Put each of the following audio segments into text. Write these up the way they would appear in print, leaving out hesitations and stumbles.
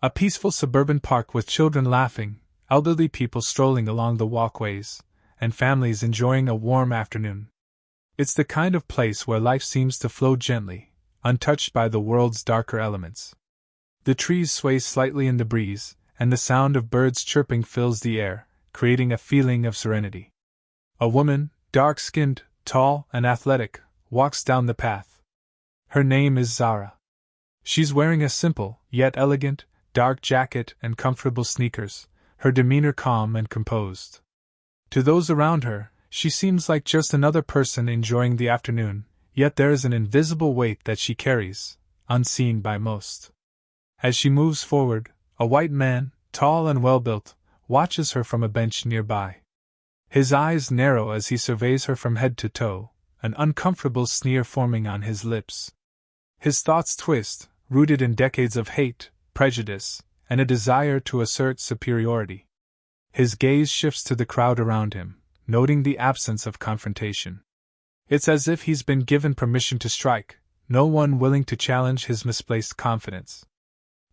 A peaceful suburban park with children laughing, elderly people strolling along the walkways, and families enjoying a warm afternoon. It's the kind of place where life seems to flow gently, untouched by the world's darker elements. The trees sway slightly in the breeze, and the sound of birds chirping fills the air, creating a feeling of serenity. A woman, dark-skinned, tall, and athletic, walks down the path. Her name is Zara. She's wearing a simple, yet elegant, dark jacket and comfortable sneakers, her demeanor calm and composed. To those around her, she seems like just another person enjoying the afternoon, yet there is an invisible weight that she carries, unseen by most. As she moves forward, a white man, tall and well-built, watches her from a bench nearby. His eyes narrow as he surveys her from head to toe, an uncomfortable sneer forming on his lips. His thoughts twist, rooted in decades of hate, prejudice, and a desire to assert superiority. His gaze shifts to the crowd around him, noting the absence of confrontation. It's as if he's been given permission to strike, no one willing to challenge his misplaced confidence.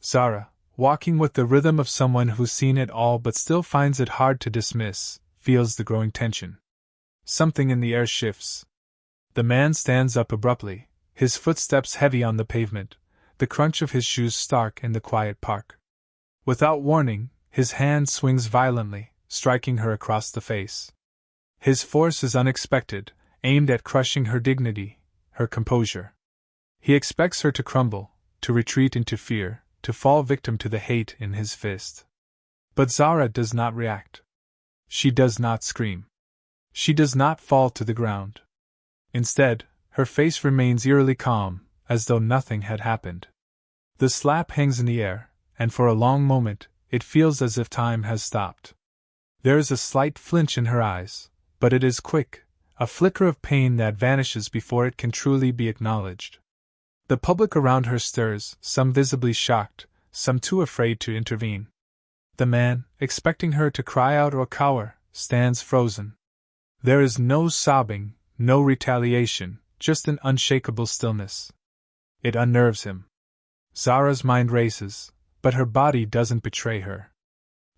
Zara, walking with the rhythm of someone who's seen it all but still finds it hard to dismiss, feels the growing tension. Something in the air shifts. The man stands up abruptly, his footsteps heavy on the pavement, the crunch of his shoes stark in the quiet park. Without warning, his hand swings violently, striking her across the face. His force is unexpected, aimed at crushing her dignity, her composure. He expects her to crumble, to retreat into fear, to fall victim to the hate in his fist. But Zara does not react. She does not scream. She does not fall to the ground. Instead, her face remains eerily calm, as though nothing had happened. The slap hangs in the air, and for a long moment, it feels as if time has stopped. There is a slight flinch in her eyes, but it is quick, a flicker of pain that vanishes before it can truly be acknowledged. The public around her stirs, some visibly shocked, some too afraid to intervene. The man, expecting her to cry out or cower, stands frozen. There is no sobbing, no retaliation, just an unshakable stillness. It unnerves him. Zara's mind races, but her body doesn't betray her.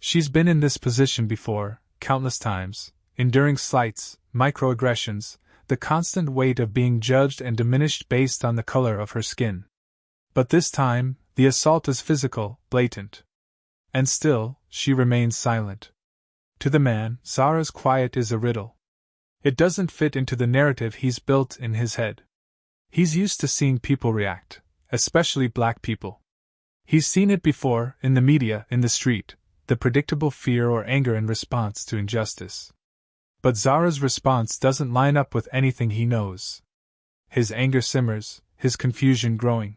She's been in this position before, countless times, enduring slights, microaggressions, the constant weight of being judged and diminished based on the color of her skin. But this time, the assault is physical, blatant. And still, she remains silent. To the man, Zara's quiet is a riddle. It doesn't fit into the narrative he's built in his head. He's used to seeing people react, especially black people. He's seen it before, in the media, in the street, the predictable fear or anger in response to injustice. But Zara's response doesn't line up with anything he knows. His anger simmers, his confusion growing.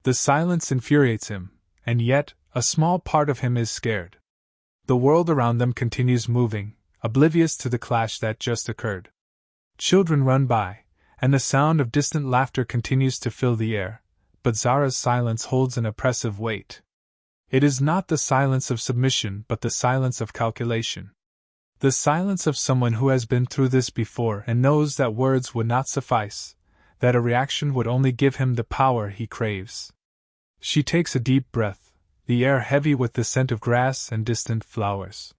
The silence infuriates him, and yet, a small part of him is scared. The world around them continues moving, oblivious to the clash that just occurred. Children run by, and the sound of distant laughter continues to fill the air, but Zara's silence holds an oppressive weight. It is not the silence of submission but the silence of calculation. The silence of someone who has been through this before and knows that words would not suffice, that a reaction would only give him the power he craves. She takes a deep breath, the air heavy with the scent of grass and distant flowers.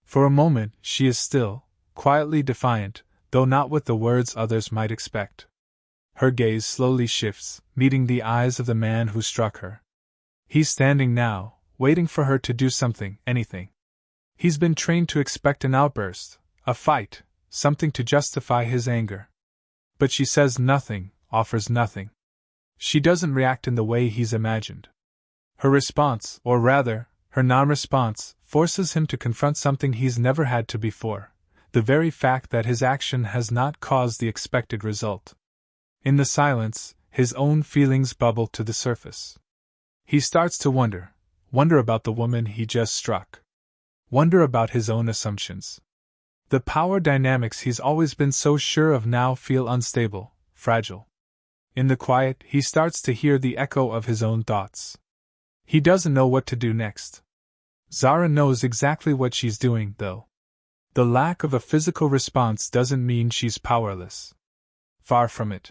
For a moment she is still, quietly defiant, though not with the words others might expect. Her gaze slowly shifts, meeting the eyes of the man who struck her. He's standing now, waiting for her to do something, anything. He's been trained to expect an outburst, a fight, something to justify his anger. But she says nothing, offers nothing. She doesn't react in the way he's imagined. Her response, or rather, her non-response, forces him to confront something he's never had to before, the very fact that his action has not caused the expected result. In the silence, his own feelings bubble to the surface. He starts to wonder about the woman he just struck. Wonder about his own assumptions. The power dynamics he's always been so sure of now feel unstable, fragile. In the quiet, he starts to hear the echo of his own thoughts. He doesn't know what to do next. Zara knows exactly what she's doing, though. The lack of a physical response doesn't mean she's powerless. Far from it.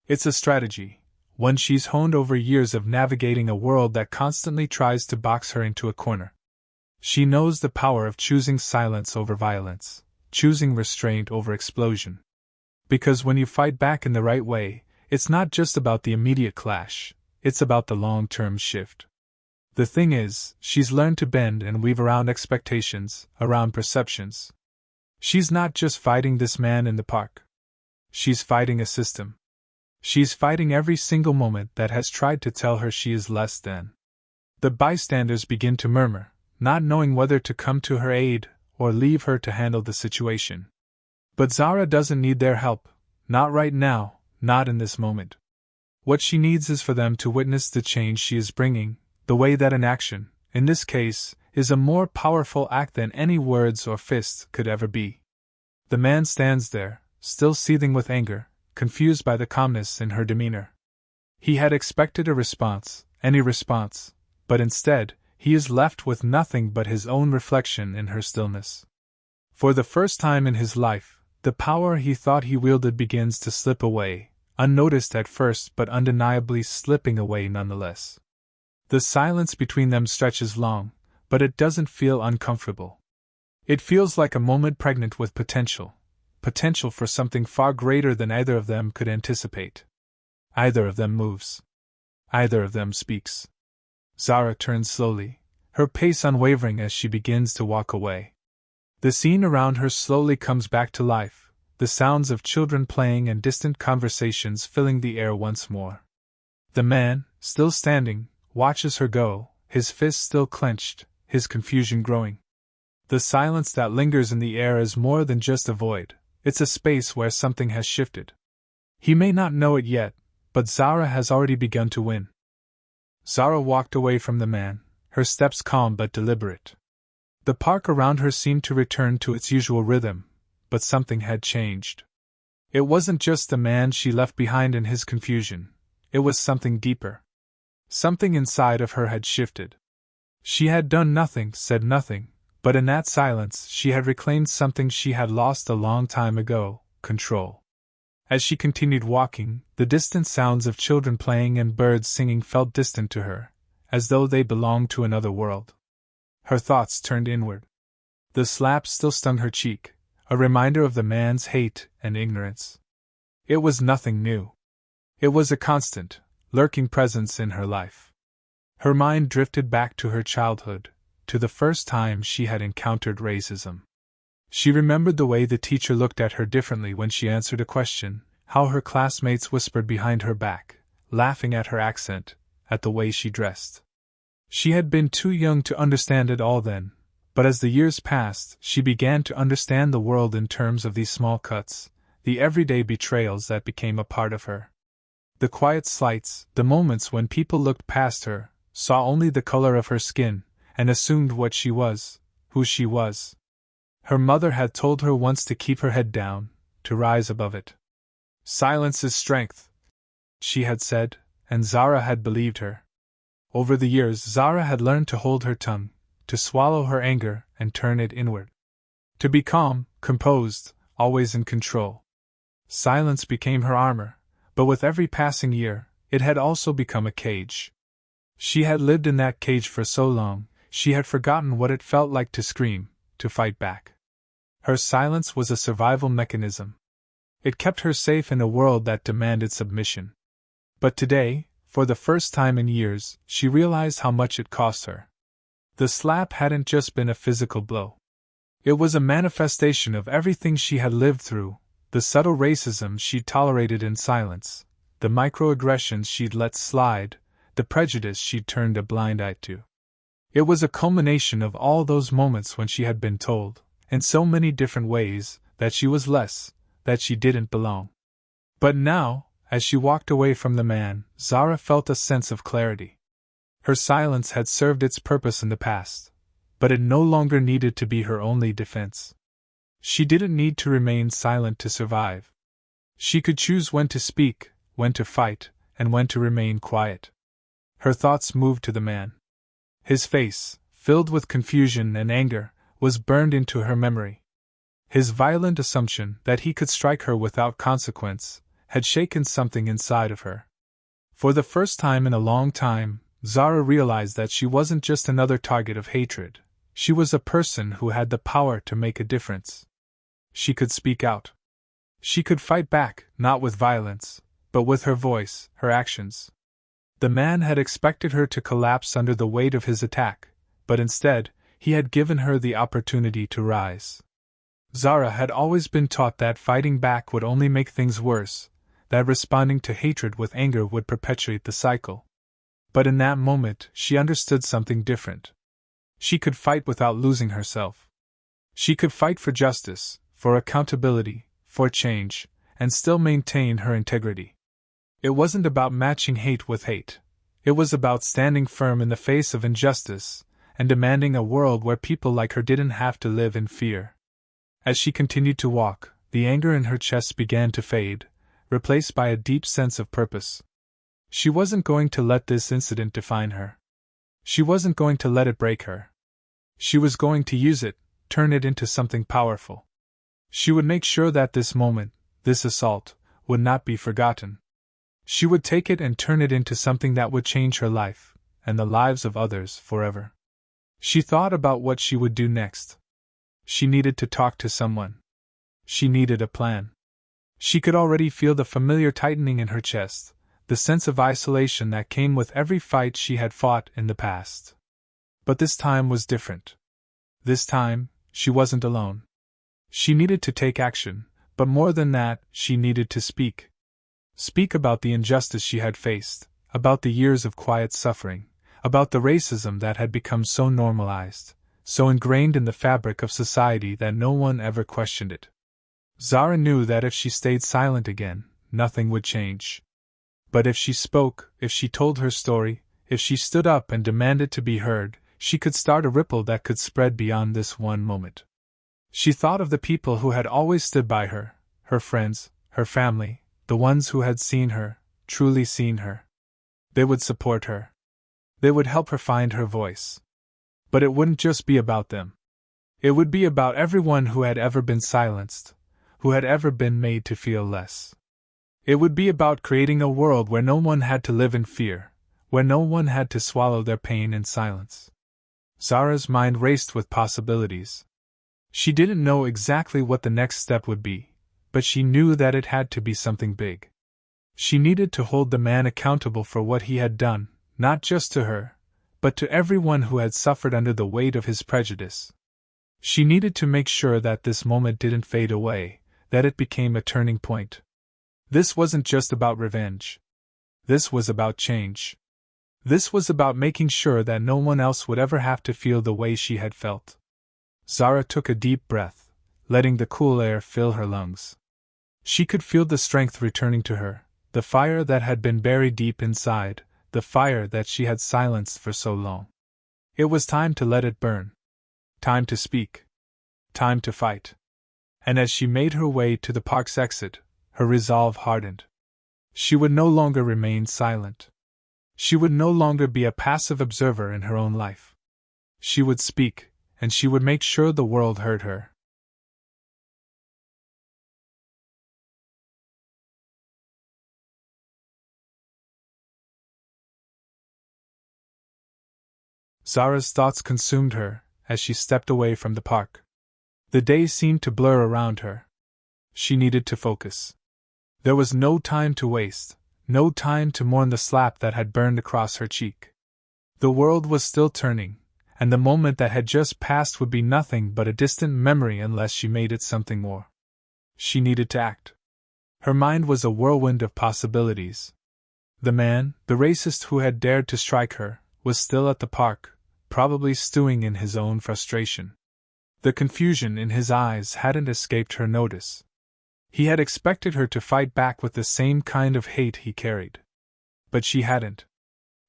It's a strategy, one she's honed over years of navigating a world that constantly tries to box her into a corner. She knows the power of choosing silence over violence, choosing restraint over explosion. Because when you fight back in the right way, it's not just about the immediate clash, it's about the long-term shift. The thing is, she's learned to bend and weave around expectations, around perceptions. She's not just fighting this man in the park. She's fighting a system. She's fighting every single moment that has tried to tell her she is less than. The bystanders begin to murmur, not knowing whether to come to her aid or leave her to handle the situation. But Zara doesn't need their help, not right now, not in this moment. What she needs is for them to witness the change she is bringing, the way that an action, in this case, is a more powerful act than any words or fists could ever be. The man stands there, still seething with anger, confused by the calmness in her demeanor. He had expected a response, any response, but instead, he is left with nothing but his own reflection in her stillness. For the first time in his life, the power he thought he wielded begins to slip away, unnoticed at first but undeniably slipping away nonetheless. The silence between them stretches long, but it doesn't feel uncomfortable. It feels like a moment pregnant with potential for something far greater than either of them could anticipate. Either of them moves. Either of them speaks. Zara turns slowly, her pace unwavering as she begins to walk away. The scene around her slowly comes back to life, the sounds of children playing and distant conversations filling the air once more. The man, still standing, watches her go, his fists still clenched, his confusion growing. The silence that lingers in the air is more than just a void, it's a space where something has shifted. He may not know it yet, but Zara has already begun to win. Zara walked away from the man, her steps calm but deliberate. The park around her seemed to return to its usual rhythm, but something had changed. It wasn't just the man she left behind in his confusion, it was something deeper. Something inside of her had shifted. She had done nothing, said nothing, but in that silence she had reclaimed something she had lost a long time ago, control. As she continued walking, the distant sounds of children playing and birds singing felt distant to her, as though they belonged to another world. Her thoughts turned inward. The slap still stung her cheek, a reminder of the man's hate and ignorance. It was nothing new. It was a constant, lurking presence in her life. Her mind drifted back to her childhood, to the first time she had encountered racism. She remembered the way the teacher looked at her differently when she answered a question, how her classmates whispered behind her back, laughing at her accent, at the way she dressed. She had been too young to understand it all then, but as the years passed, she began to understand the world in terms of these small cuts, the everyday betrayals that became a part of her. The quiet slights, the moments when people looked past her, saw only the color of her skin, and assumed what she was, who she was. Her mother had told her once to keep her head down, to rise above it. Silence is strength, she had said, and Zara had believed her. Over the years, Zara had learned to hold her tongue, to swallow her anger and turn it inward. To be calm, composed, always in control. Silence became her armor, but with every passing year, it had also become a cage. She had lived in that cage for so long, she had forgotten what it felt like to scream, to fight back. Her silence was a survival mechanism. It kept her safe in a world that demanded submission. But today, for the first time in years, she realized how much it cost her. The slap hadn't just been a physical blow. It was a manifestation of everything she had lived through, the subtle racism she'd tolerated in silence, the microaggressions she'd let slide, the prejudice she'd turned a blind eye to. It was a culmination of all those moments when she had been told, in so many different ways, that she was less, that she didn't belong. But now, as she walked away from the man, Zara felt a sense of clarity. Her silence had served its purpose in the past, but it no longer needed to be her only defense. She didn't need to remain silent to survive. She could choose when to speak, when to fight, and when to remain quiet. Her thoughts moved to the man. His face, filled with confusion and anger, was burned into her memory. His violent assumption that he could strike her without consequence had shaken something inside of her. For the first time in a long time, Zara realized that she wasn't just another target of hatred. She was a person who had the power to make a difference. She could speak out. She could fight back, not with violence, but with her voice, her actions. The man had expected her to collapse under the weight of his attack, but instead, he had given her the opportunity to rise. Zara had always been taught that fighting back would only make things worse, that responding to hatred with anger would perpetuate the cycle. But in that moment, she understood something different. She could fight without losing herself. She could fight for justice, for accountability, for change, and still maintain her integrity. It wasn't about matching hate with hate. It was about standing firm in the face of injustice, and demanding a world where people like her didn't have to live in fear. As she continued to walk, the anger in her chest began to fade, replaced by a deep sense of purpose. She wasn't going to let this incident define her. She wasn't going to let it break her. She was going to use it, turn it into something powerful. She would make sure that this moment, this assault, would not be forgotten. She would take it and turn it into something that would change her life, and the lives of others forever. She thought about what she would do next. She needed to talk to someone. She needed a plan. She could already feel the familiar tightening in her chest, the sense of isolation that came with every fight she had fought in the past. But this time was different. This time, she wasn't alone. She needed to take action, but more than that, she needed to speak. Speak about the injustice she had faced, about the years of quiet suffering, about the racism that had become so normalized, so ingrained in the fabric of society that no one ever questioned it. Zara knew that if she stayed silent again, nothing would change. But if she spoke, if she told her story, if she stood up and demanded to be heard, she could start a ripple that could spread beyond this one moment. She thought of the people who had always stood by her, her friends, her family, the ones who had seen her, truly seen her. They would support her. They would help her find her voice. But it wouldn't just be about them. It would be about everyone who had ever been silenced, who had ever been made to feel less. It would be about creating a world where no one had to live in fear, where no one had to swallow their pain in silence. Zara's mind raced with possibilities. She didn't know exactly what the next step would be, but she knew that it had to be something big. She needed to hold the man accountable for what he had done, not just to her, but to everyone who had suffered under the weight of his prejudice. She needed to make sure that this moment didn't fade away, that it became a turning point. This wasn't just about revenge. This was about change. This was about making sure that no one else would ever have to feel the way she had felt. Zara took a deep breath, letting the cool air fill her lungs. She could feel the strength returning to her, the fire that had been buried deep inside, the fire that she had silenced for so long. It was time to let it burn. Time to speak. Time to fight. And as she made her way to the park's exit, her resolve hardened. She would no longer remain silent. She would no longer be a passive observer in her own life. She would speak, and she would make sure the world heard her. Zara's thoughts consumed her as she stepped away from the park. The day seemed to blur around her. She needed to focus. There was no time to waste, no time to mourn the slap that had burned across her cheek. The world was still turning, and the moment that had just passed would be nothing but a distant memory unless she made it something more. She needed to act. Her mind was a whirlwind of possibilities. The man, the racist who had dared to strike her, was still at the park, probably stewing in his own frustration. The confusion in his eyes hadn't escaped her notice. He had expected her to fight back with the same kind of hate he carried. But she hadn't.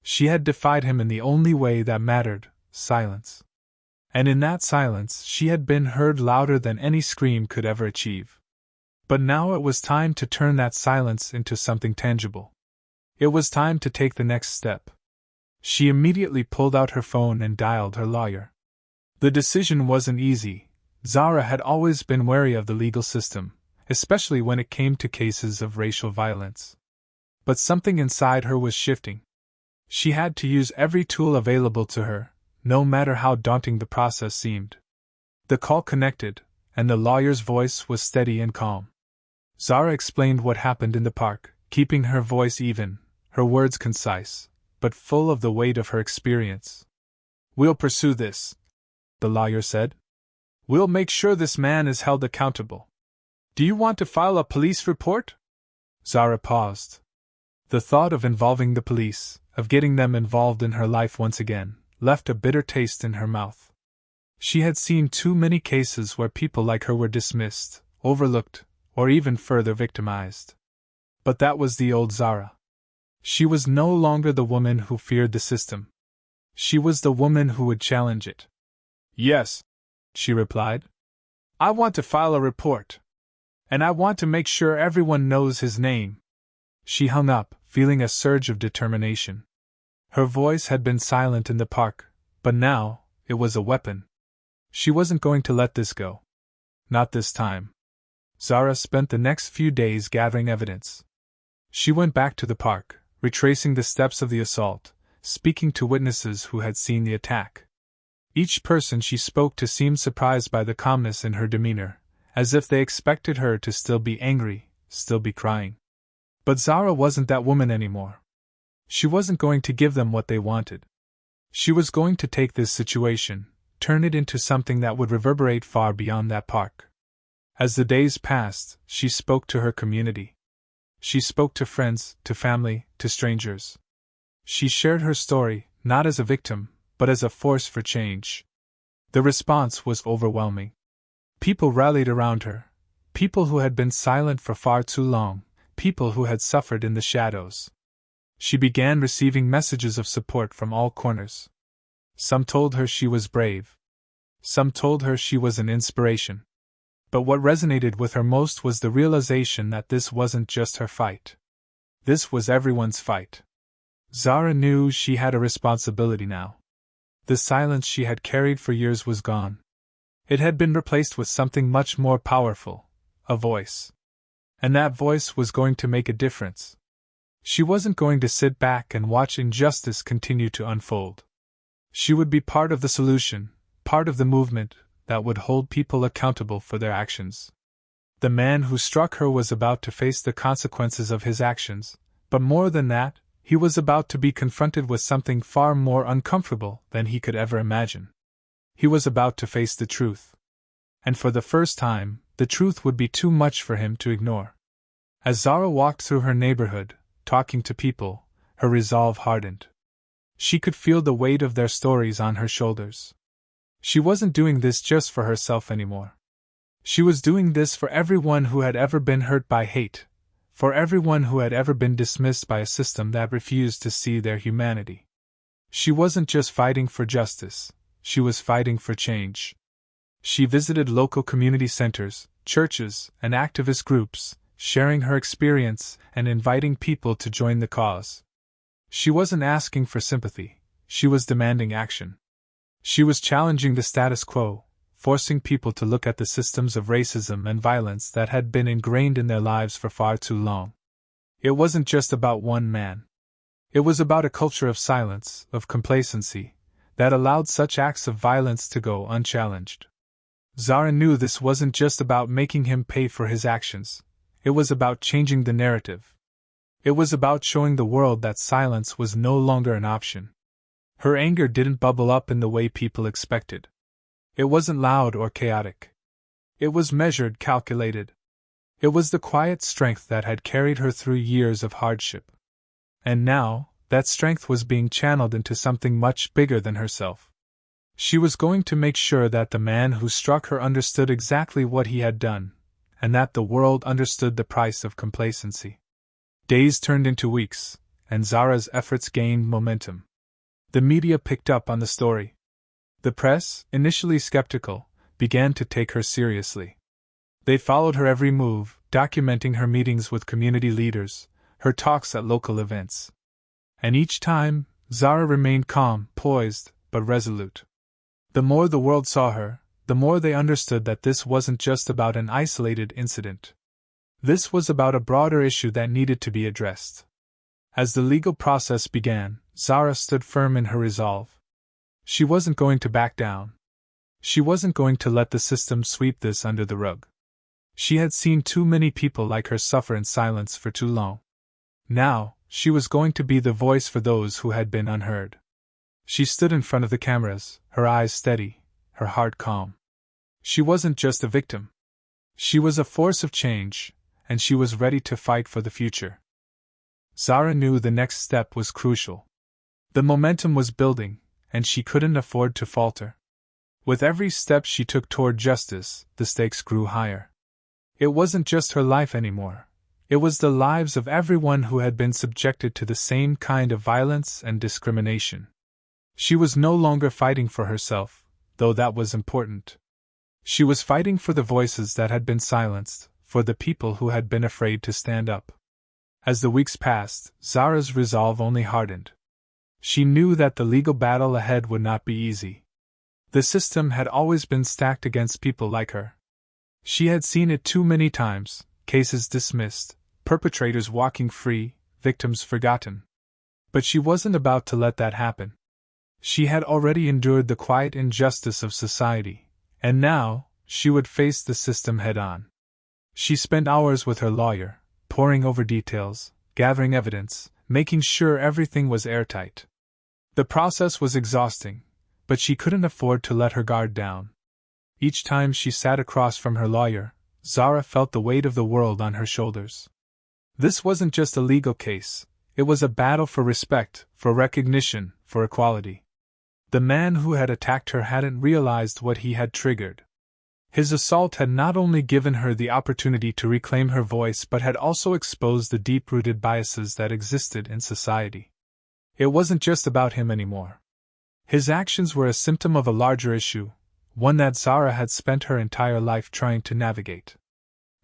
She had defied him in the only way that mattered, silence. And in that silence she had been heard louder than any scream could ever achieve. But now it was time to turn that silence into something tangible. It was time to take the next step. She immediately pulled out her phone and dialed her lawyer. The decision wasn't easy. Zara had always been wary of the legal system, especially when it came to cases of racial violence. But something inside her was shifting. She had to use every tool available to her, no matter how daunting the process seemed. The call connected, and the lawyer's voice was steady and calm. Zara explained what happened in the park, keeping her voice even, her words concise, but full of the weight of her experience. "We'll pursue this," the lawyer said. "We'll make sure this man is held accountable. Do you want to file a police report?" Zara paused. The thought of involving the police, of getting them involved in her life once again, left a bitter taste in her mouth. She had seen too many cases where people like her were dismissed, overlooked, or even further victimized. But that was the old Zara. She was no longer the woman who feared the system. She was the woman who would challenge it. "Yes," she replied. "I want to file a report. And I want to make sure everyone knows his name." She hung up, feeling a surge of determination. Her voice had been silent in the park, but now, it was a weapon. She wasn't going to let this go. Not this time. Zara spent the next few days gathering evidence. She went back to the park, retracing the steps of the assault, speaking to witnesses who had seen the attack. Each person she spoke to seemed surprised by the calmness in her demeanor, as if they expected her to still be angry, still be crying. But Zara wasn't that woman anymore. She wasn't going to give them what they wanted. She was going to take this situation, turn it into something that would reverberate far beyond that park. As the days passed, she spoke to her community. She spoke to friends, to family, to strangers. She shared her story, not as a victim, but as a force for change. The response was overwhelming. People rallied around her, people who had been silent for far too long, people who had suffered in the shadows. She began receiving messages of support from all corners. Some told her she was brave. Some told her she was an inspiration. But what resonated with her most was the realization that this wasn't just her fight. This was everyone's fight. Zara knew she had a responsibility now. The silence she had carried for years was gone. It had been replaced with something much more powerful, a voice. And that voice was going to make a difference. She wasn't going to sit back and watch injustice continue to unfold. She would be part of the solution, part of the movement that would hold people accountable for their actions. The man who struck her was about to face the consequences of his actions, but more than that, he was about to be confronted with something far more uncomfortable than he could ever imagine. He was about to face the truth. And for the first time, the truth would be too much for him to ignore. As Zara walked through her neighborhood, talking to people, her resolve hardened. She could feel the weight of their stories on her shoulders. She wasn't doing this just for herself anymore. She was doing this for everyone who had ever been hurt by hate, for everyone who had ever been dismissed by a system that refused to see their humanity. She wasn't just fighting for justice, she was fighting for change. She visited local community centers, churches, and activist groups, sharing her experience and inviting people to join the cause. She wasn't asking for sympathy, she was demanding action. She was challenging the status quo, forcing people to look at the systems of racism and violence that had been ingrained in their lives for far too long. It wasn't just about one man. It was about a culture of silence, of complacency, that allowed such acts of violence to go unchallenged. Zara knew this wasn't just about making him pay for his actions. It was about changing the narrative. It was about showing the world that silence was no longer an option. Her anger didn't bubble up in the way people expected. It wasn't loud or chaotic. It was measured, calculated. It was the quiet strength that had carried her through years of hardship. And now, that strength was being channeled into something much bigger than herself. She was going to make sure that the man who struck her understood exactly what he had done, and that the world understood the price of complacency. Days turned into weeks, and Zara's efforts gained momentum. The media picked up on the story. The press, initially skeptical, began to take her seriously. They followed her every move, documenting her meetings with community leaders, her talks at local events. And each time, Zara remained calm, poised, but resolute. The more the world saw her, the more they understood that this wasn't just about an isolated incident. This was about a broader issue that needed to be addressed. As the legal process began, Zara stood firm in her resolve. She wasn't going to back down. She wasn't going to let the system sweep this under the rug. She had seen too many people like her suffer in silence for too long. Now, she was going to be the voice for those who had been unheard. She stood in front of the cameras, her eyes steady, her heart calm. She wasn't just a victim. She was a force of change, and she was ready to fight for the future. Zara knew the next step was crucial. The momentum was building, and she couldn't afford to falter. With every step she took toward justice, the stakes grew higher. It wasn't just her life anymore. It was the lives of everyone who had been subjected to the same kind of violence and discrimination. She was no longer fighting for herself, though that was important. She was fighting for the voices that had been silenced, for the people who had been afraid to stand up. As the weeks passed, Zara's resolve only hardened. She knew that the legal battle ahead would not be easy. The system had always been stacked against people like her. She had seen it too many times, cases dismissed, perpetrators walking free, victims forgotten. But she wasn't about to let that happen. She had already endured the quiet injustice of society, and now, she would face the system head-on. She spent hours with her lawyer, poring over details, gathering evidence, making sure everything was airtight. The process was exhausting, but she couldn't afford to let her guard down. Each time she sat across from her lawyer, Zara felt the weight of the world on her shoulders. This wasn't just a legal case, it was a battle for respect, for recognition, for equality. The man who had attacked her hadn't realized what he had triggered. His assault had not only given her the opportunity to reclaim her voice but had also exposed the deep-rooted biases that existed in society. It wasn't just about him anymore. His actions were a symptom of a larger issue, one that Zara had spent her entire life trying to navigate.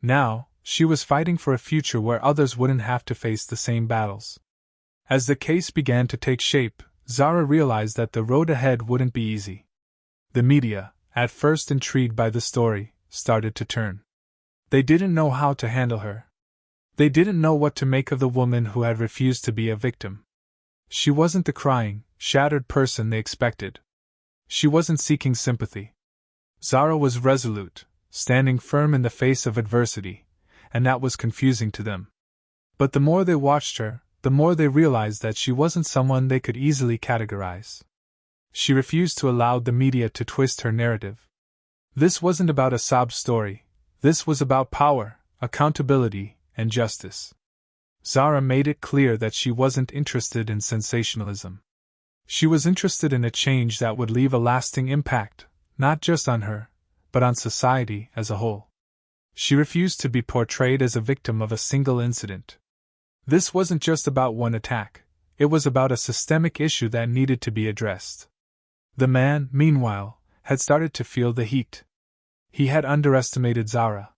Now, she was fighting for a future where others wouldn't have to face the same battles. As the case began to take shape, Zara realized that the road ahead wouldn't be easy. The media, at first intrigued by the story, started to turn. They didn't know how to handle her. They didn't know what to make of the woman who had refused to be a victim. She wasn't the crying, shattered person they expected. She wasn't seeking sympathy. Zara was resolute, standing firm in the face of adversity, and that was confusing to them. But the more they watched her, the more they realized that she wasn't someone they could easily categorize. She refused to allow the media to twist her narrative. This wasn't about a sob story. This was about power, accountability, and justice. Zara made it clear that she wasn't interested in sensationalism. She was interested in a change that would leave a lasting impact, not just on her, but on society as a whole. She refused to be portrayed as a victim of a single incident. This wasn't just about one attack, it was about a systemic issue that needed to be addressed. The man, meanwhile, had started to feel the heat. He had underestimated Zara.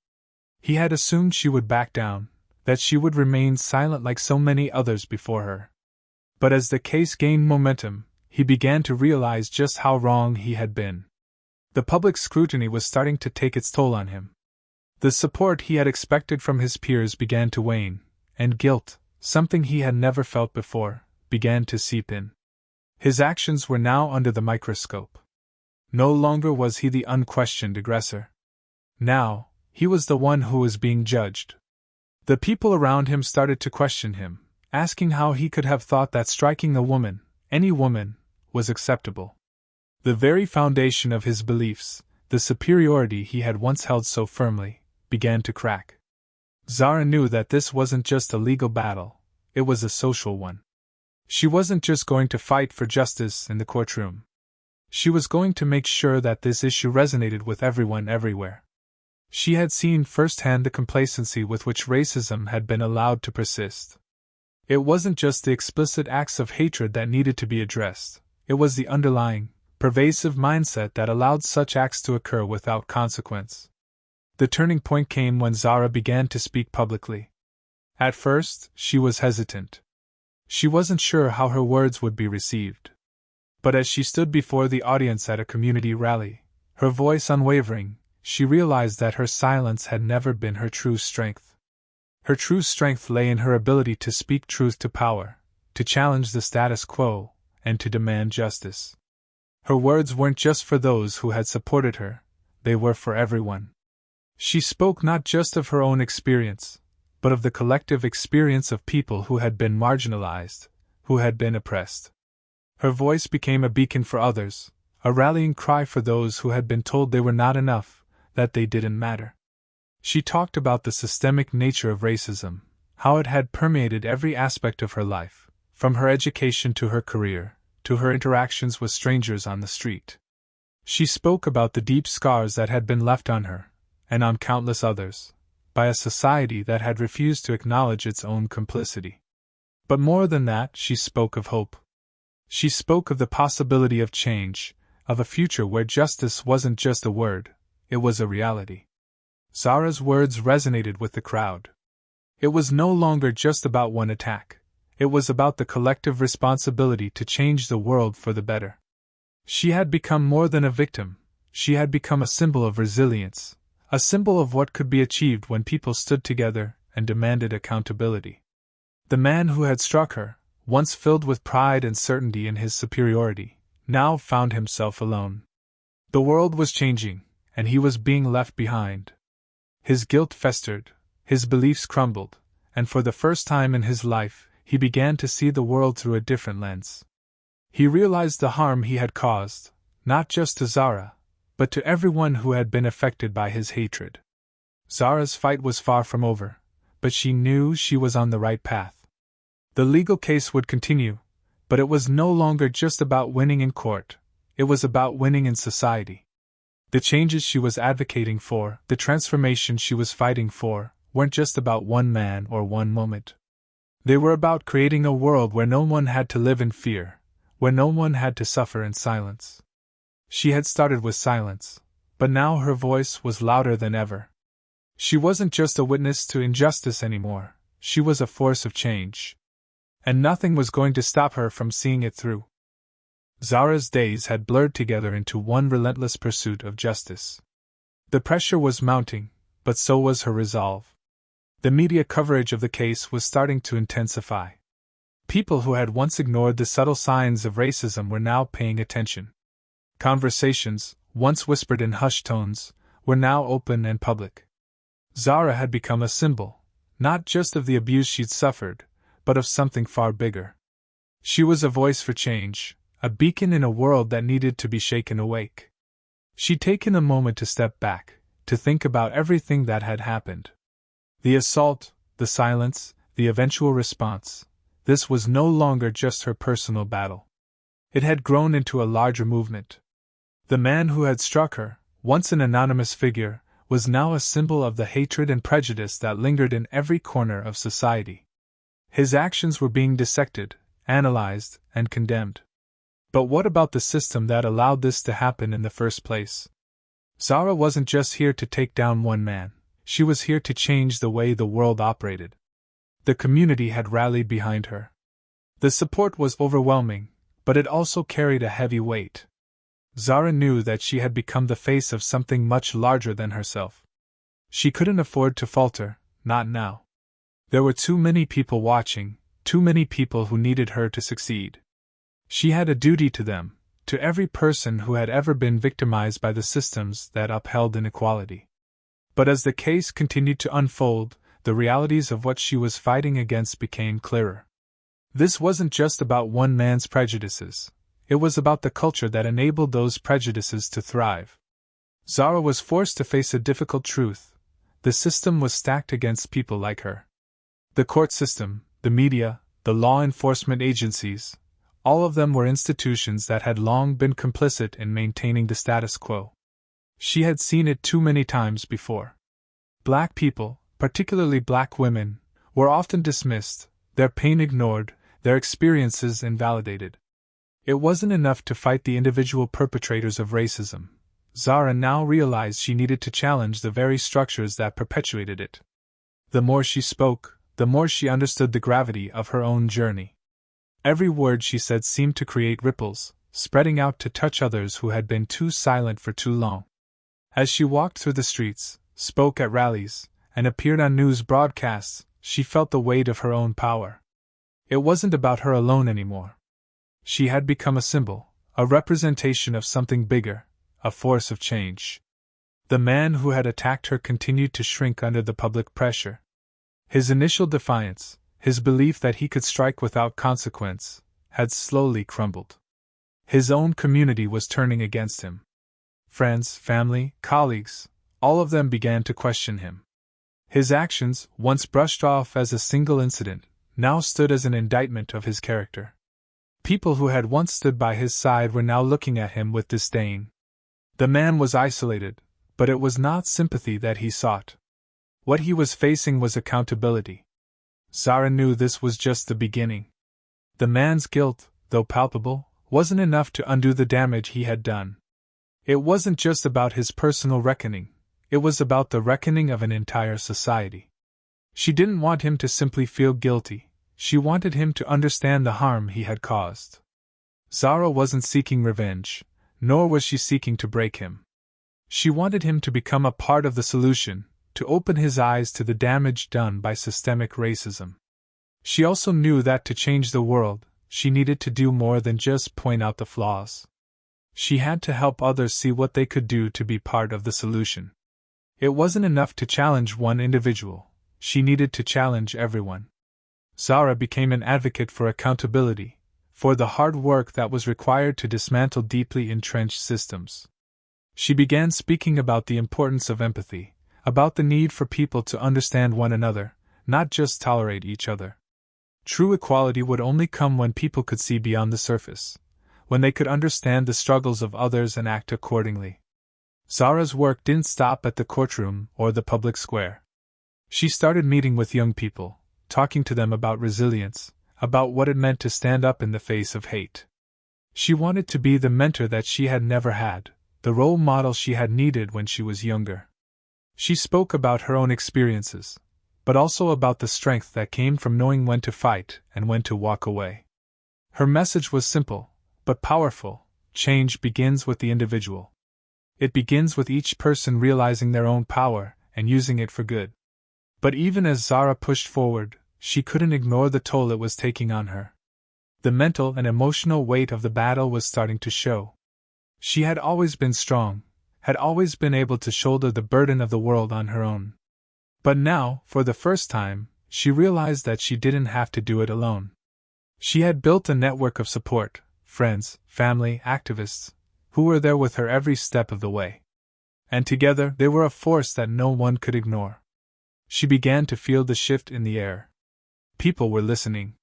He had assumed she would back down, that she would remain silent like so many others before her. But as the case gained momentum, he began to realize just how wrong he had been. The public scrutiny was starting to take its toll on him. The support he had expected from his peers began to wane, and guilt, something he had never felt before, began to seep in. His actions were now under the microscope. No longer was he the unquestioned aggressor. Now, he was the one who was being judged. The people around him started to question him, asking how he could have thought that striking a woman, any woman, was acceptable. The very foundation of his beliefs, the superiority he had once held so firmly, began to crack. Zara knew that this wasn't just a legal battle, it was a social one. She wasn't just going to fight for justice in the courtroom. She was going to make sure that this issue resonated with everyone everywhere. She had seen firsthand the complacency with which racism had been allowed to persist. It wasn't just the explicit acts of hatred that needed to be addressed, it was the underlying, pervasive mindset that allowed such acts to occur without consequence. The turning point came when Zara began to speak publicly. At first, she was hesitant. She wasn't sure how her words would be received. But as she stood before the audience at a community rally, her voice unwavering, she realized that her silence had never been her true strength. Her true strength lay in her ability to speak truth to power, to challenge the status quo, and to demand justice. Her words weren't just for those who had supported her, they were for everyone. She spoke not just of her own experience, but of the collective experience of people who had been marginalized, who had been oppressed. Her voice became a beacon for others, a rallying cry for those who had been told they were not enough, that they didn't matter. She talked about the systemic nature of racism, how it had permeated every aspect of her life, from her education to her career, to her interactions with strangers on the street. She spoke about the deep scars that had been left on her, and on countless others, by a society that had refused to acknowledge its own complicity. But more than that, she spoke of hope. She spoke of the possibility of change, of a future where justice wasn't just a word, it was a reality. Zahra's words resonated with the crowd. It was no longer just about one attack, it was about the collective responsibility to change the world for the better. She had become more than a victim, she had become a symbol of resilience, a symbol of what could be achieved when people stood together and demanded accountability. The man who had struck her, once filled with pride and certainty in his superiority, now found himself alone. The world was changing, and he was being left behind. His guilt festered, his beliefs crumbled, and for the first time in his life, he began to see the world through a different lens. He realized the harm he had caused, not just to Zahra, but to everyone who had been affected by his hatred. Zahra's fight was far from over, but she knew she was on the right path. The legal case would continue, but it was no longer just about winning in court, it was about winning in society. The changes she was advocating for, the transformation she was fighting for, weren't just about one man or one moment. They were about creating a world where no one had to live in fear, where no one had to suffer in silence. She had started with silence, but now her voice was louder than ever. She wasn't just a witness to injustice anymore, she was a force of change. And nothing was going to stop her from seeing it through. Zahra's days had blurred together into one relentless pursuit of justice. The pressure was mounting, but so was her resolve. The media coverage of the case was starting to intensify. People who had once ignored the subtle signs of racism were now paying attention. Conversations, once whispered in hushed tones, were now open and public. Zahra had become a symbol, not just of the abuse she'd suffered, but of something far bigger. She was a voice for change, a beacon in a world that needed to be shaken awake. She'd taken a moment to step back, to think about everything that had happened. The assault, the silence, the eventual response. This was no longer just her personal battle. It had grown into a larger movement. The man who had struck her, once an anonymous figure, was now a symbol of the hatred and prejudice that lingered in every corner of society. His actions were being dissected, analyzed, and condemned. But what about the system that allowed this to happen in the first place? Zahra wasn't just here to take down one man, she was here to change the way the world operated. The community had rallied behind her. The support was overwhelming, but it also carried a heavy weight. Zahra knew that she had become the face of something much larger than herself. She couldn't afford to falter, not now. There were too many people watching, too many people who needed her to succeed. She had a duty to them, to every person who had ever been victimized by the systems that upheld inequality. But as the case continued to unfold, the realities of what she was fighting against became clearer. This wasn't just about one man's prejudices, it was about the culture that enabled those prejudices to thrive. Zahra was forced to face a difficult truth: the system was stacked against people like her. The court system, the media, the law enforcement agencies, all of them were institutions that had long been complicit in maintaining the status quo. She had seen it too many times before. Black people, particularly black women, were often dismissed, their pain ignored, their experiences invalidated. It wasn't enough to fight the individual perpetrators of racism. Zahra now realized she needed to challenge the very structures that perpetuated it. The more she spoke, the more she understood the gravity of her own journey. Every word she said seemed to create ripples, spreading out to touch others who had been too silent for too long. As she walked through the streets, spoke at rallies, and appeared on news broadcasts, she felt the weight of her own power. It wasn't about her alone anymore. She had become a symbol, a representation of something bigger, a force of change. The man who had attacked her continued to shrink under the public pressure. His initial defiance, his belief that he could strike without consequence, had slowly crumbled. His own community was turning against him. Friends, family, colleagues, all of them began to question him. His actions, once brushed off as a single incident, now stood as an indictment of his character. People who had once stood by his side were now looking at him with disdain. The man was isolated, but it was not sympathy that he sought. What he was facing was accountability. Zara knew this was just the beginning. The man's guilt, though palpable, wasn't enough to undo the damage he had done. It wasn't just about his personal reckoning, it was about the reckoning of an entire society. She didn't want him to simply feel guilty, she wanted him to understand the harm he had caused. Zara wasn't seeking revenge, nor was she seeking to break him. She wanted him to become a part of the solution, to open his eyes to the damage done by systemic racism. She also knew that to change the world, she needed to do more than just point out the flaws. She had to help others see what they could do to be part of the solution. It wasn't enough to challenge one individual, she needed to challenge everyone. Zara became an advocate for accountability, for the hard work that was required to dismantle deeply entrenched systems. She began speaking about the importance of empathy, about the need for people to understand one another, not just tolerate each other. True equality would only come when people could see beyond the surface, when they could understand the struggles of others and act accordingly. Zara's work didn't stop at the courtroom or the public square. She started meeting with young people, talking to them about resilience, about what it meant to stand up in the face of hate. She wanted to be the mentor that she had never had, the role model she had needed when she was younger. She spoke about her own experiences, but also about the strength that came from knowing when to fight and when to walk away. Her message was simple, but powerful: change begins with the individual. It begins with each person realizing their own power and using it for good. But even as Zara pushed forward, she couldn't ignore the toll it was taking on her. The mental and emotional weight of the battle was starting to show. She had always been strong, had always been able to shoulder the burden of the world on her own. But now, for the first time, she realized that she didn't have to do it alone. She had built a network of support, friends, family, activists, who were there with her every step of the way. And together they were a force that no one could ignore. She began to feel the shift in the air. People were listening.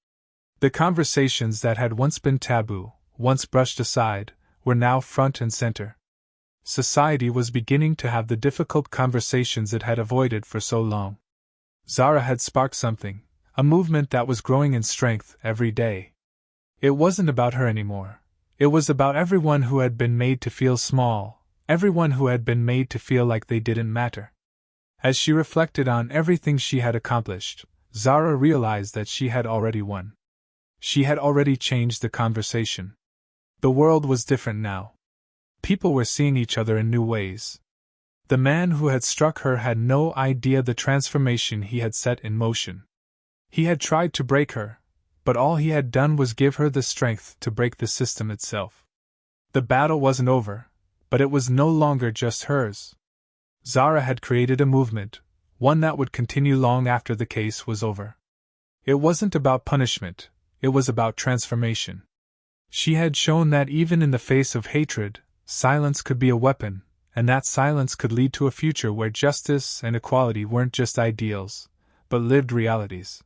The conversations that had once been taboo, once brushed aside, were now front and center. Society was beginning to have the difficult conversations it had avoided for so long. Zara had sparked something, a movement that was growing in strength every day. It wasn't about her anymore. It was about everyone who had been made to feel small, everyone who had been made to feel like they didn't matter. As she reflected on everything she had accomplished, Zara realized that she had already won. She had already changed the conversation. The world was different now. People were seeing each other in new ways. The man who had struck her had no idea the transformation he had set in motion. He had tried to break her, but all he had done was give her the strength to break the system itself. The battle wasn't over, but it was no longer just hers. Zara had created a movement, one that would continue long after the case was over. It wasn't about punishment, it was about transformation. She had shown that even in the face of hatred, silence could be a weapon, and that silence could lead to a future where justice and equality weren't just ideals, but lived realities.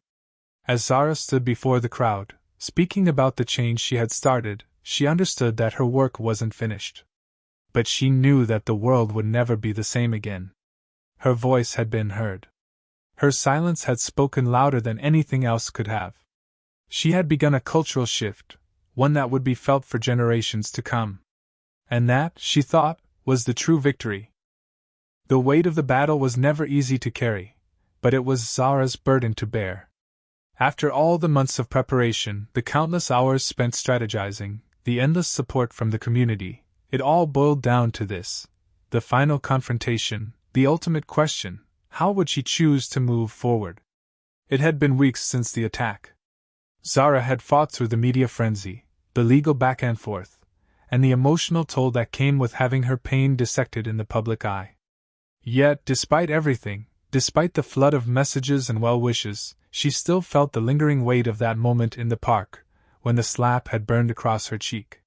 As Zara stood before the crowd, speaking about the change she had started, she understood that her work wasn't finished. But she knew that the world would never be the same again. Her voice had been heard. Her silence had spoken louder than anything else could have. She had begun a cultural shift, one that would be felt for generations to come. And that, she thought, was the true victory. The weight of the battle was never easy to carry, but it was Zara's burden to bear. After all the months of preparation, the countless hours spent strategizing, the endless support from the community, it all boiled down to this: the final confrontation, the ultimate question: how would she choose to move forward? It had been weeks since the attack. Zara had fought through the media frenzy, the legal back and forth, and the emotional toll that came with having her pain dissected in the public eye. Yet, despite everything, despite the flood of messages and well-wishes, she still felt the lingering weight of that moment in the park, when the slap had burned across her cheek.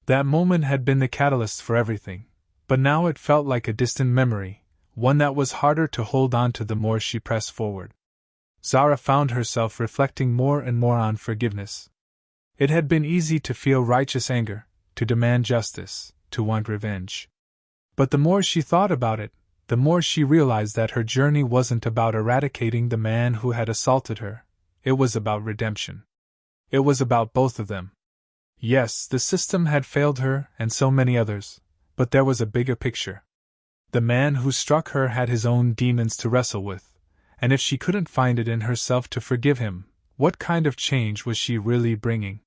That moment had been the catalyst for everything, but now it felt like a distant memory, one that was harder to hold on to the more she pressed forward. Zara found herself reflecting more and more on forgiveness. It had been easy to feel righteous anger, to demand justice, to want revenge. But the more she thought about it, the more she realized that her journey wasn't about eradicating the man who had assaulted her. It was about redemption. It was about both of them. Yes, the system had failed her and so many others, but there was a bigger picture. The man who struck her had his own demons to wrestle with, and if she couldn't find it in herself to forgive him, what kind of change was she really bringing?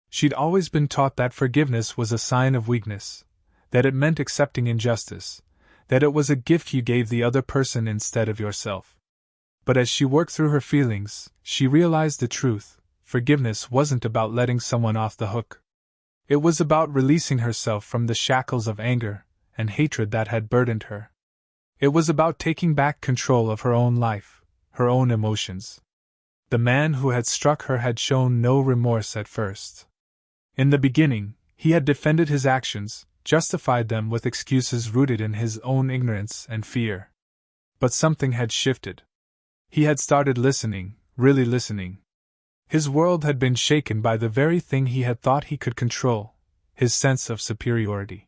She'd always been taught that forgiveness was a sign of weakness, that it meant accepting injustice, that it was a gift you gave the other person instead of yourself. But as she worked through her feelings, she realized the truth. Forgiveness wasn't about letting someone off the hook. It was about releasing herself from the shackles of anger and hatred that had burdened her. It was about taking back control of her own life, her own emotions. The man who had struck her had shown no remorse at first. In the beginning, he had defended his actions, justified them with excuses rooted in his own ignorance and fear. But something had shifted. He had started listening, really listening. His world had been shaken by the very thing he had thought he could control, his sense of superiority.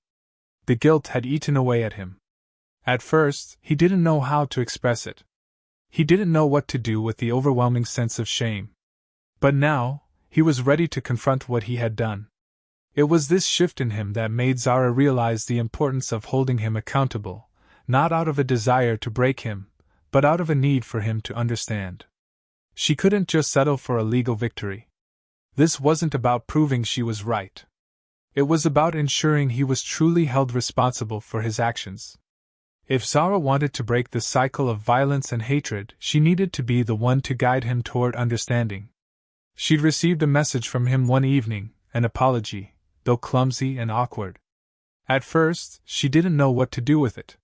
The guilt had eaten away at him. At first, he didn't know how to express it. He didn't know what to do with the overwhelming sense of shame. But now, he was ready to confront what he had done. It was this shift in him that made Zara realize the importance of holding him accountable, not out of a desire to break him, but out of a need for him to understand. She couldn't just settle for a legal victory. This wasn't about proving she was right. It was about ensuring he was truly held responsible for his actions. If Zara wanted to break the cycle of violence and hatred, she needed to be the one to guide him toward understanding. She'd received a message from him one evening, an apology, though clumsy and awkward. At first, she didn't know what to do with it.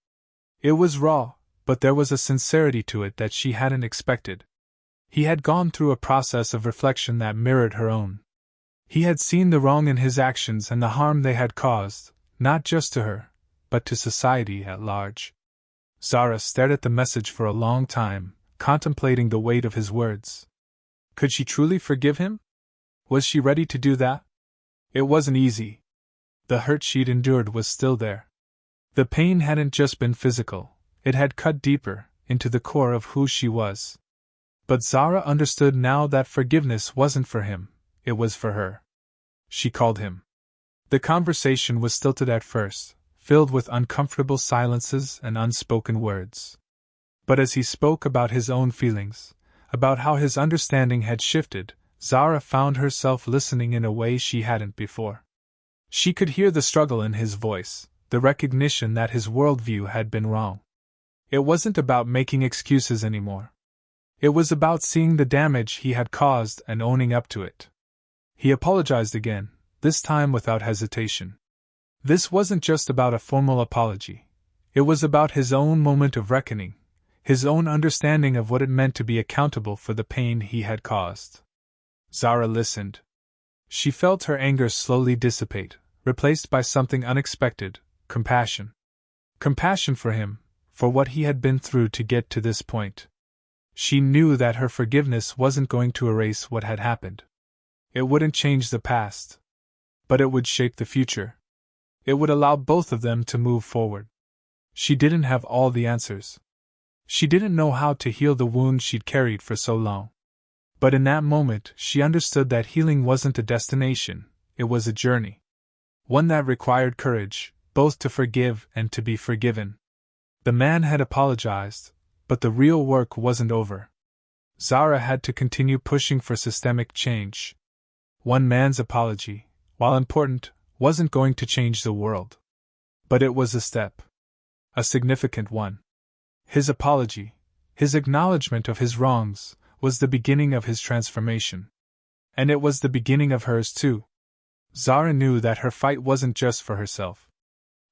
It was raw, but there was a sincerity to it that she hadn't expected. He had gone through a process of reflection that mirrored her own. He had seen the wrong in his actions and the harm they had caused, not just to her, but to society at large. Zara stared at the message for a long time, contemplating the weight of his words. Could she truly forgive him? Was she ready to do that? It wasn't easy. The hurt she'd endured was still there. The pain hadn't just been physical, it had cut deeper, into the core of who she was. But Zara understood now that forgiveness wasn't for him, it was for her. She called him. The conversation was stilted at first, filled with uncomfortable silences and unspoken words. But as he spoke about his own feelings, about how his understanding had shifted, Zara found herself listening in a way she hadn't before. She could hear the struggle in his voice, the recognition that his worldview had been wrong. It wasn't about making excuses anymore. It was about seeing the damage he had caused and owning up to it. He apologized again, this time without hesitation. This wasn't just about a formal apology. It was about his own moment of reckoning, his own understanding of what it meant to be accountable for the pain he had caused. Zara listened. She felt her anger slowly dissipate, replaced by something unexpected, compassion. Compassion for him, for what he had been through to get to this point. She knew that her forgiveness wasn't going to erase what had happened. It wouldn't change the past. But it would shape the future. It would allow both of them to move forward. She didn't have all the answers. She didn't know how to heal the wound she'd carried for so long. But in that moment, she understood that healing wasn't a destination, it was a journey. One that required courage, both to forgive and to be forgiven. The man had apologized, but the real work wasn't over. Zara had to continue pushing for systemic change. One man's apology, while important, wasn't going to change the world. But it was a step. A significant one. His apology, his acknowledgement of his wrongs, was the beginning of his transformation. And it was the beginning of hers too. Zara knew that her fight wasn't just for herself.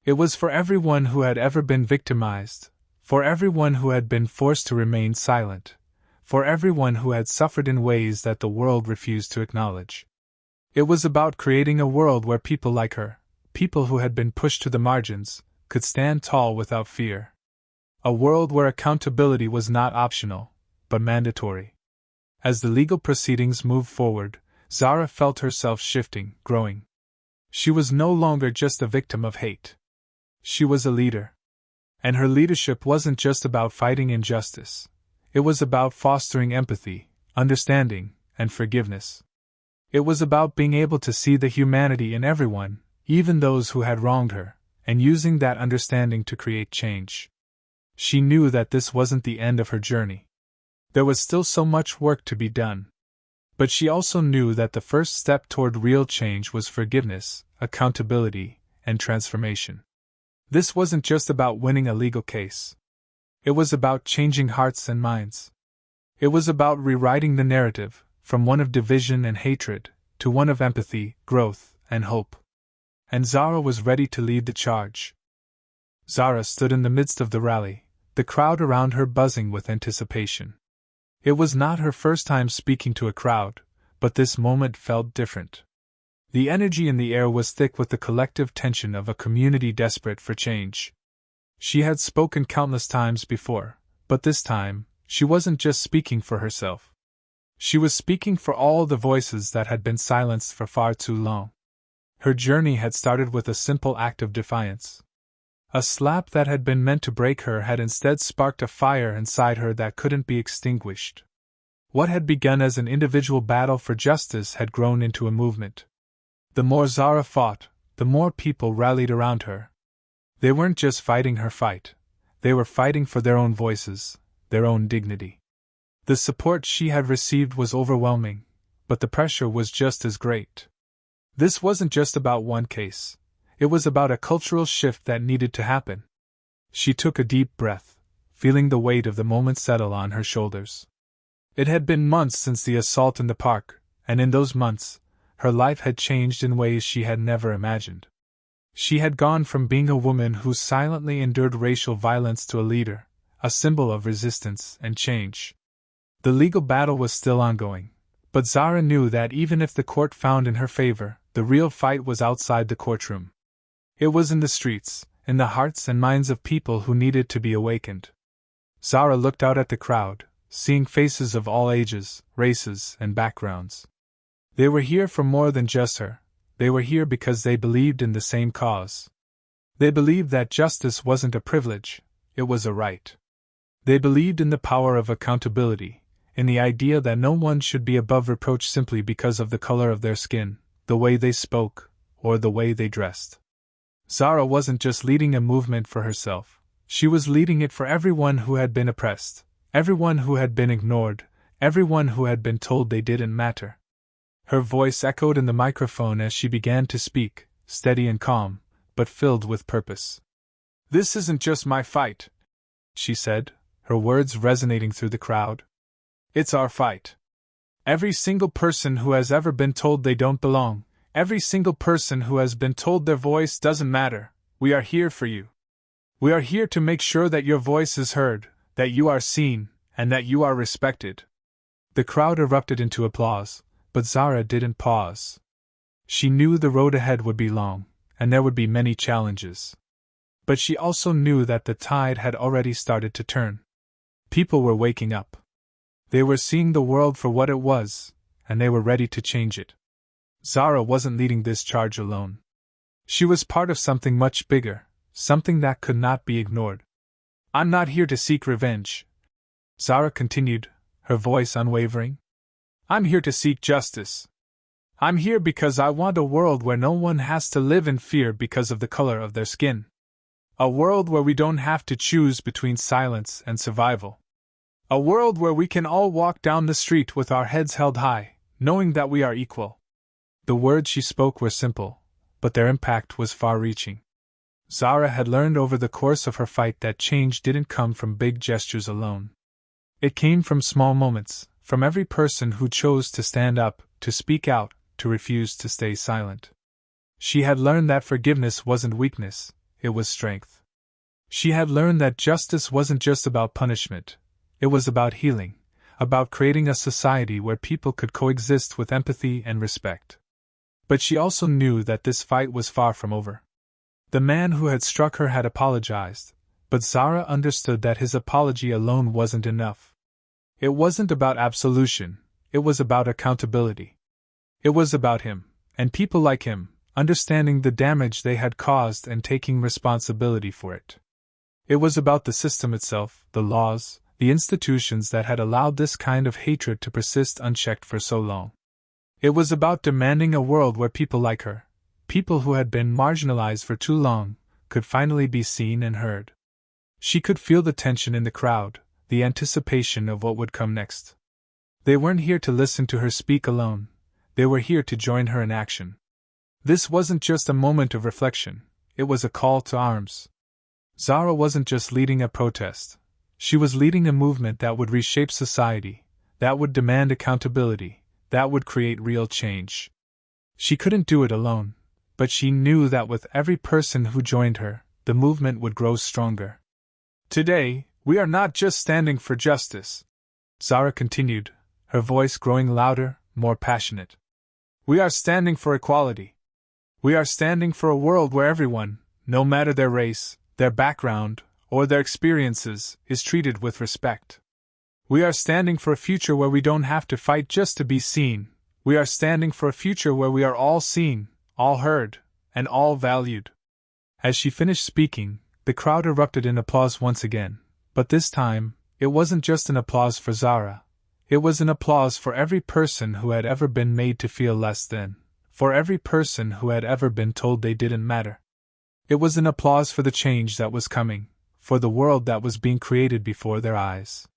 It was for everyone who had ever been victimized, for everyone who had been forced to remain silent, for everyone who had suffered in ways that the world refused to acknowledge. It was about creating a world where people like her, people who had been pushed to the margins, could stand tall without fear. A world where accountability was not optional, but mandatory. As the legal proceedings moved forward, Zara felt herself shifting, growing. She was no longer just a victim of hate. She was a leader. And her leadership wasn't just about fighting injustice. It was about fostering empathy, understanding, and forgiveness. It was about being able to see the humanity in everyone, even those who had wronged her, and using that understanding to create change. She knew that this wasn't the end of her journey. There was still so much work to be done. But she also knew that the first step toward real change was forgiveness, accountability, and transformation. This wasn't just about winning a legal case. It was about changing hearts and minds. It was about rewriting the narrative, from one of division and hatred, to one of empathy, growth, and hope. And Zara was ready to lead the charge. Zara stood in the midst of the rally, the crowd around her buzzing with anticipation. It was not her first time speaking to a crowd, but this moment felt different. The energy in the air was thick with the collective tension of a community desperate for change. She had spoken countless times before, but this time, she wasn't just speaking for herself. She was speaking for all the voices that had been silenced for far too long. Her journey had started with a simple act of defiance. A slap that had been meant to break her had instead sparked a fire inside her that couldn't be extinguished. What had begun as an individual battle for justice had grown into a movement. The more Zara fought, the more people rallied around her. They weren't just fighting her fight, they were fighting for their own voices, their own dignity. The support she had received was overwhelming, but the pressure was just as great. This wasn't just about one case, it was about a cultural shift that needed to happen. She took a deep breath, feeling the weight of the moment settle on her shoulders. It had been months since the assault in the park, and in those months, her life had changed in ways she had never imagined. She had gone from being a woman who silently endured racial violence to a leader, a symbol of resistance and change. The legal battle was still ongoing, but Zara knew that even if the court found in her favor, the real fight was outside the courtroom. It was in the streets, in the hearts and minds of people who needed to be awakened. Zara looked out at the crowd, seeing faces of all ages, races, and backgrounds. They were here for more than just her. They were here because they believed in the same cause. They believed that justice wasn't a privilege, it was a right. They believed in the power of accountability, in the idea that no one should be above reproach simply because of the color of their skin, the way they spoke, or the way they dressed. Zara wasn't just leading a movement for herself, she was leading it for everyone who had been oppressed, everyone who had been ignored, everyone who had been told they didn't matter. Her voice echoed in the microphone as she began to speak, steady and calm, but filled with purpose. "This isn't just my fight," she said, her words resonating through the crowd. "It's our fight. Every single person who has ever been told they don't belong, every single person who has been told their voice doesn't matter, we are here for you. We are here to make sure that your voice is heard, that you are seen, and that you are respected." The crowd erupted into applause, but Zara didn't pause. She knew the road ahead would be long, and there would be many challenges. But she also knew that the tide had already started to turn. People were waking up. They were seeing the world for what it was, and they were ready to change it. Zara wasn't leading this charge alone. She was part of something much bigger, something that could not be ignored. "I'm not here to seek revenge," Zara continued, her voice unwavering. "I'm here to seek justice. I'm here because I want a world where no one has to live in fear because of the color of their skin. A world where we don't have to choose between silence and survival. A world where we can all walk down the street with our heads held high, knowing that we are equal." The words she spoke were simple, but their impact was far-reaching. Zara had learned over the course of her fight that change didn't come from big gestures alone. It came from small moments, from every person who chose to stand up, to speak out, to refuse to stay silent. She had learned that forgiveness wasn't weakness, it was strength. She had learned that justice wasn't just about punishment, it was about healing, about creating a society where people could coexist with empathy and respect. But she also knew that this fight was far from over. The man who had struck her had apologized, but Zara understood that his apology alone wasn't enough. It wasn't about absolution, it was about accountability. It was about him, and people like him, understanding the damage they had caused and taking responsibility for it. It was about the system itself, the laws, the institutions that had allowed this kind of hatred to persist unchecked for so long. It was about demanding a world where people like her, people who had been marginalized for too long, could finally be seen and heard. She could feel the tension in the crowd, the anticipation of what would come next. They weren't here to listen to her speak alone, they were here to join her in action. This wasn't just a moment of reflection, it was a call to arms. Zara wasn't just leading a protest, she was leading a movement that would reshape society, that would demand accountability, that would create real change. She couldn't do it alone, but she knew that with every person who joined her, the movement would grow stronger. Today, we are not just standing for justice, Zara continued, her voice growing louder, more passionate. We are standing for equality. We are standing for a world where everyone, no matter their race, their background, or their experiences, is treated with respect. We are standing for a future where we don't have to fight just to be seen. We are standing for a future where we are all seen, all heard, and all valued. As she finished speaking, the crowd erupted in applause once again, but this time, it wasn't just an applause for Zara. It was an applause for every person who had ever been made to feel less than, for every person who had ever been told they didn't matter. It was an applause for the change that was coming, for the world that was being created before their eyes.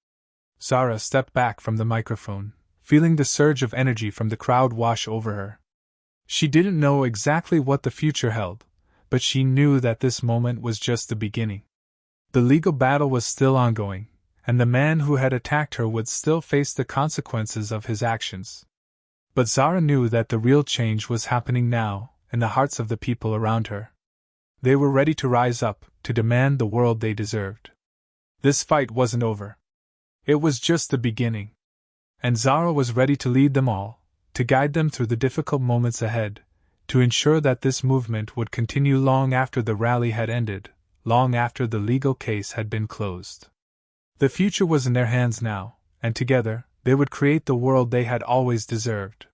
Zara stepped back from the microphone, feeling the surge of energy from the crowd wash over her. She didn't know exactly what the future held, but she knew that this moment was just the beginning. The legal battle was still ongoing, and the man who had attacked her would still face the consequences of his actions. But Zara knew that the real change was happening now, in the hearts of the people around her. They were ready to rise up, to demand the world they deserved. This fight wasn't over. It was just the beginning. And Zara was ready to lead them all, to guide them through the difficult moments ahead, to ensure that this movement would continue long after the rally had ended, long after the legal case had been closed. The future was in their hands now, and together, they would create the world they had always deserved.